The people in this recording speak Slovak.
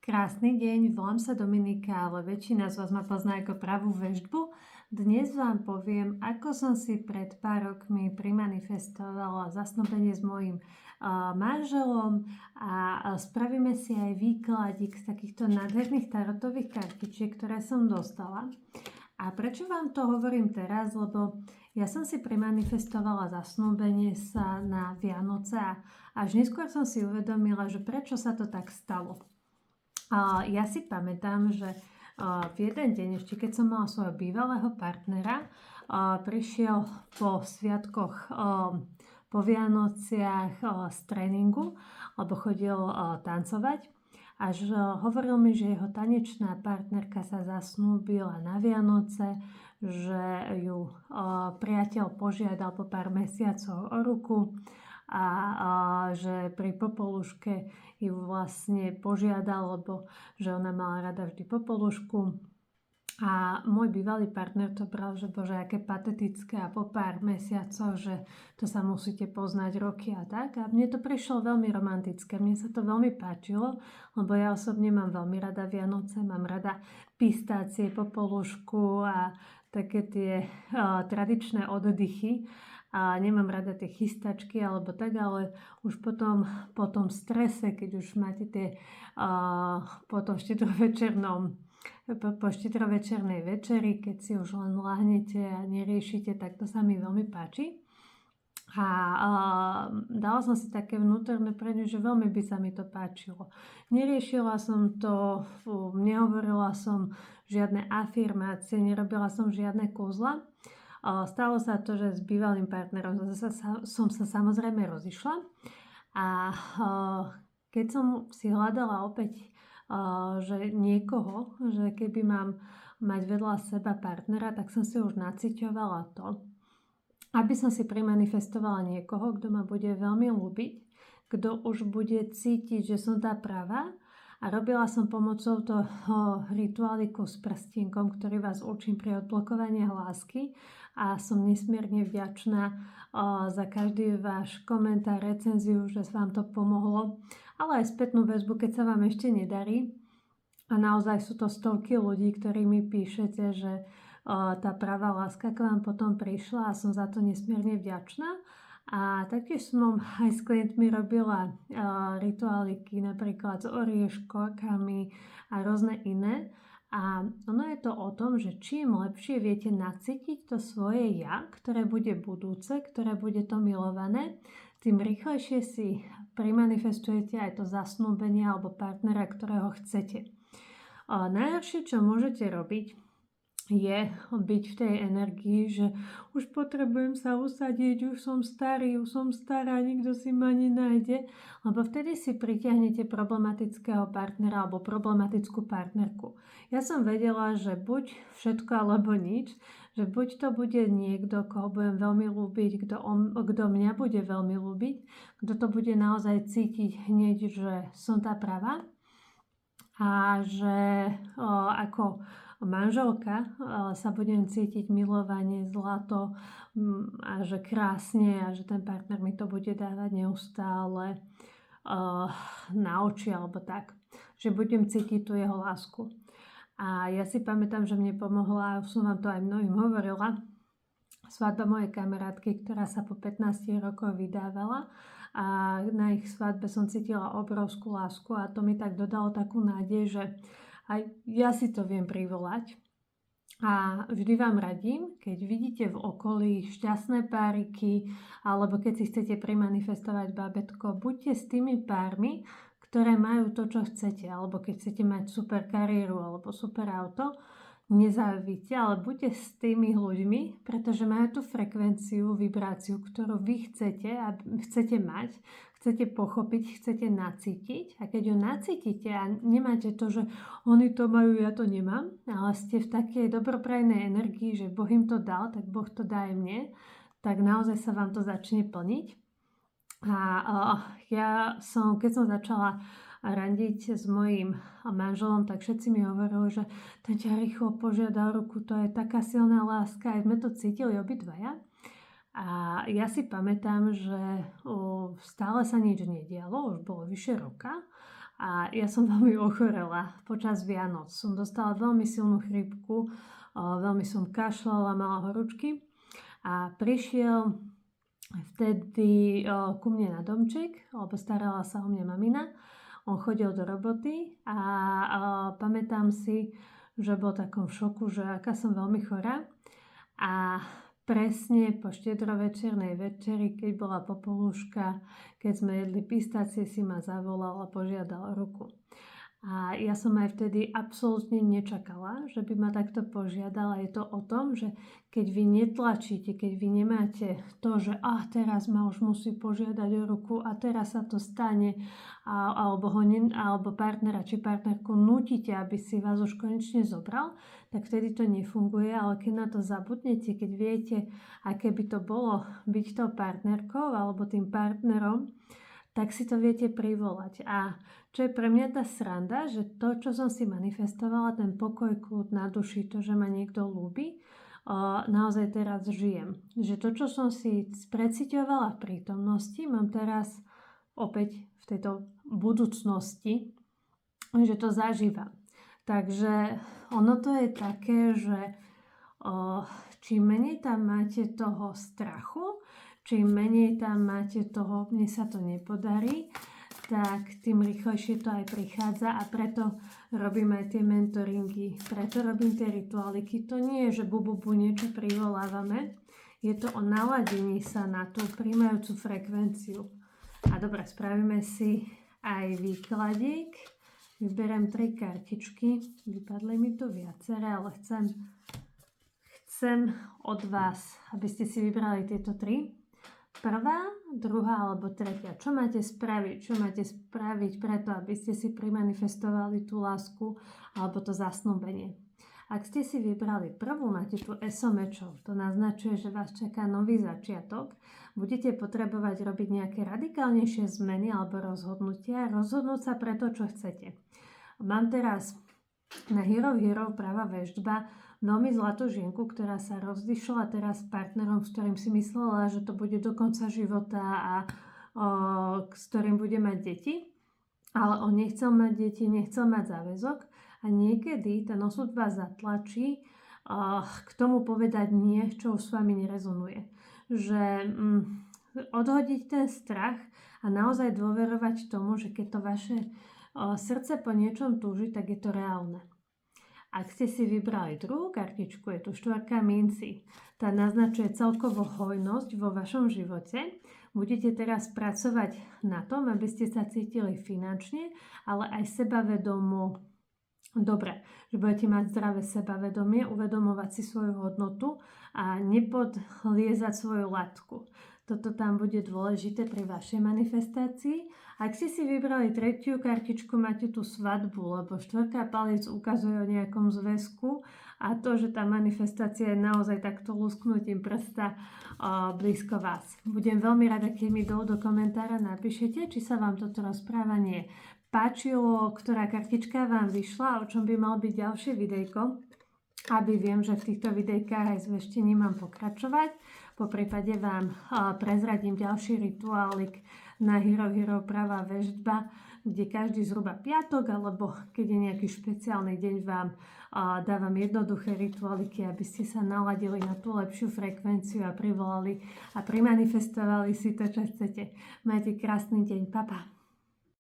Krásny deň, volám sa Dominika, ale väčšina z vás ma pozná ako pravú veštbu. Dnes vám poviem, ako som si pred pár rokmi primanifestovala zasnúbenie s mojím manželom a spravíme si aj výkladík z takýchto nádherných tarotových kartičiek, ktoré som dostala. A prečo vám to hovorím teraz? Lebo ja som si primanifestovala zasnúbenie sa na Vianoce a až neskôr som si uvedomila, že prečo sa to tak stalo. Ja si pamätám, že v jeden deň, ešte keď som mala svojho bývalého partnera, prišiel po sviatkoch, po Vianociach z tréningu, lebo chodil tancovať. Až hovoril mi, že jeho tanečná partnerka sa zasnúbila na Vianoce, že ju priateľ požiadal po pár mesiacov o ruku a že pri popoluške ju vlastne požiadal, lebo že ona mala rada vždy popolušku. A môj bývalý partner to bral, že bože, aké patetické a po pár mesiacoch, že to sa musíte poznať roky a tak. A mne to prišlo veľmi romantické, mne sa to veľmi páčilo, lebo ja osobne mám veľmi rada Vianoce, mám rada pistácie, popolušku a také tie tradičné oddychy. A nemám rada tie chystačky alebo tak, ale už potom po tom strese, keď už máte tie po tom po štedrovečernej večeri, keď si už len láhnete a neriešite, tak to sa mi veľmi páči. A dala som si také vnútorné predne, že veľmi by sa mi to páčilo. Neriešila som to, nehovorila som žiadne afirmácie, nerobila som žiadne kúzla. Stalo sa to, že s bývalým partnerom som sa samozrejme rozišla a keď som si hľadala opäť že niekoho, že keby mám mať vedľa seba partnera, tak som si už naciťovala to, aby som si primanifestovala niekoho, kto ma bude veľmi ľúbiť, kto už bude cítiť, že som tá pravá. A robila som pomocou toho rituáliku s prstienkom, ktorý vás učím pri odblokovaní lásky a som nesmierne vďačná za každý váš komentár, recenziu, že vám to pomohlo, ale aj spätnú väzbu, keď sa vám ešte nedarí. A naozaj sú to stovky ľudí, ktorí mi píšete, že tá pravá láska k vám potom prišla a som za to nesmierne vďačná. A taktiež som aj s klientmi robila rituáliky napríklad s orieškami a rôzne iné. A ono je to o tom, že čím lepšie viete nacítiť to svoje ja, ktoré bude budúce, ktoré bude to milované, tým rýchlejšie si primanifestujete aj to zasnúbenie alebo partnera, ktorého chcete. Najhoršie, čo môžete robiť, je byť v tej energii, že už potrebujem sa usadiť, už som starý, už som stará, nikto si ma nenájde, lebo vtedy si pritiahnete problematického partnera alebo problematickú partnerku. Ja som vedela, že buď všetko alebo nič, že buď to bude niekto, koho budem veľmi ľúbiť, kto mňa bude veľmi ľúbiť, kto to bude naozaj cítiť hneď, že som tá pravá a že ako manželka sa budem cítiť milovanie, zlato a že krásne a že ten partner mi to bude dávať neustále na oči alebo tak. Že budem cítiť tú jeho lásku. A ja si pamätám, že mne pomohla, už som vám to aj mnohým hovorila, svadba mojej kamarátky, ktorá sa po 15 rokoch vydávala a na ich svadbe som cítila obrovskú lásku a to mi tak dodalo takú nádej, že aj ja si to viem privolať. A vždy vám radím, keď vidíte v okolí šťastné páriky alebo keď si chcete primanifestovať babetko, buďte s tými pármi, ktoré majú to, čo chcete. Alebo keď chcete mať super kariéru alebo super auto, nezávidíte, ale buďte s tými ľuďmi, pretože majú tú frekvenciu, vibráciu, ktorú vy chcete a chcete mať, chcete pochopiť, chcete nacítiť. A keď ju nacítite a nemáte to, že oni to majú, ja to nemám, ale ste v takej dobroprajnej energii, že Boh im to dal, tak Boh to dá aj mne, tak naozaj sa vám to začne plniť. Keď som začala randiť s mojím manželom, tak všetci mi hovorili, že ten ťa rýchlo požiada o ruku, to je taká silná láska, aj sme to cítili obidvaja. A ja si pamätám, že stále sa nič nedialo, už bolo vyše roka A ja som veľmi ochorela počas Vianoc. Som dostala veľmi silnú chrípku, veľmi som kašľala, mala horúčky a prišiel vtedy ku mne na domček, lebo starala sa o mňa mamina. On chodil do roboty a pamätám si, že bol v takom šoku, že aká som veľmi chorá. A presne po štedrovečernej večeri, keď bola popolúška, keď sme jedli pistácie, si ma zavolal a požiadal ruku. A ja som aj vtedy absolútne nečakala, že by ma takto požiadala. Je to o tom, že keď vy netlačíte, keď vy nemáte to, že teraz ma už musí požiadať o ruku a teraz sa to stane, alebo partnera či partnerku nútite, aby si vás už konečne zobral, tak vtedy to nefunguje. Ale keď na to zabudnete, keď viete, aké by to bolo byť tou partnerkou alebo tým partnerom, tak si to viete privolať. A čo je pre mňa tá sranda, že to, čo som si manifestovala, ten pokoj, kľud na duši, to, že ma niekto ľúbi, naozaj teraz žijem. Že to, čo som si spreciťovala v prítomnosti, mám teraz opäť v tejto budúcnosti, že to zažívam. Takže ono to je také, že čím menej tam máte toho strachu, čím menej tam máte toho, mne sa to nepodarí, tak tým rýchlejšie to aj prichádza a preto robím aj tie mentoringy, preto robím tie rituáliky. To nie je, že niečo privolávame, je to o naladení sa na tú príjmajúcu frekvenciu. A dobre, spravíme si aj výkladík. Vyberiem 3 kartičky, vypadli mi tu viaceré, ale chcem od vás, aby ste si vybrali tieto 3. Prvá, druhá alebo tretia. Čo máte spraviť? Čo máte spraviť preto, aby ste si primanifestovali tú lásku alebo to zasnúbenie? Ak ste si vybrali prvú, máte tu SOMečov. To naznačuje, že vás čaká nový začiatok. Budete potrebovať robiť nejaké radikálnejšie zmeny alebo rozhodnutia. Rozhodnúť sa pre to, čo chcete. Mám teraz na Hero práva väždba veľmi zlatú žienku, ktorá sa rozdišla teraz s partnerom, s ktorým si myslela, že to bude do konca života a s ktorým bude mať deti. Ale on nechcel mať deti, nechcel mať záväzok a niekedy ten osud vás zatlačí k tomu povedať nie, čo už s vami nerezonuje. Že odhodiť ten strach a naozaj dôverovať tomu, že keď to vaše srdce po niečom túži, tak je to reálne. Ak ste si vybrali druhú kartičku, je tu 4 minci. Tá naznačuje celkovo hojnosť vo vašom živote. Budete teraz pracovať na tom, aby ste sa cítili finančne, ale aj sebavedomo dobre. Že budete mať zdravé sebavedomie, uvedomovať si svoju hodnotu a nepodliezať svoju latku. Toto tam bude dôležité pri vašej manifestácii. Ak ste si vybrali 3. kartičku, máte tú svadbu, lebo 4. paliec ukazuje o nejakom zväzku a to, že tá manifestácia je naozaj takto lusknutím prsta blízko vás. Budem veľmi rada, keď mi do komentára napíšete, či sa vám toto rozprávanie páčilo, ktorá kartička vám vyšla, o čom by mal byť ďalšie videjko, aby viem, že v týchto videjkách aj s veštením mám pokračovať. Po prípade vám prezradím ďalší rituálik na Hero práva väždba, kde každý zhruba piatok, alebo keď je nejaký špeciálny deň, vám dávam jednoduché rituáliky, aby ste sa naladili na tú lepšiu frekvenciu a privolali a primanifestovali si to, čo chcete. Majte krásny deň, pa pa.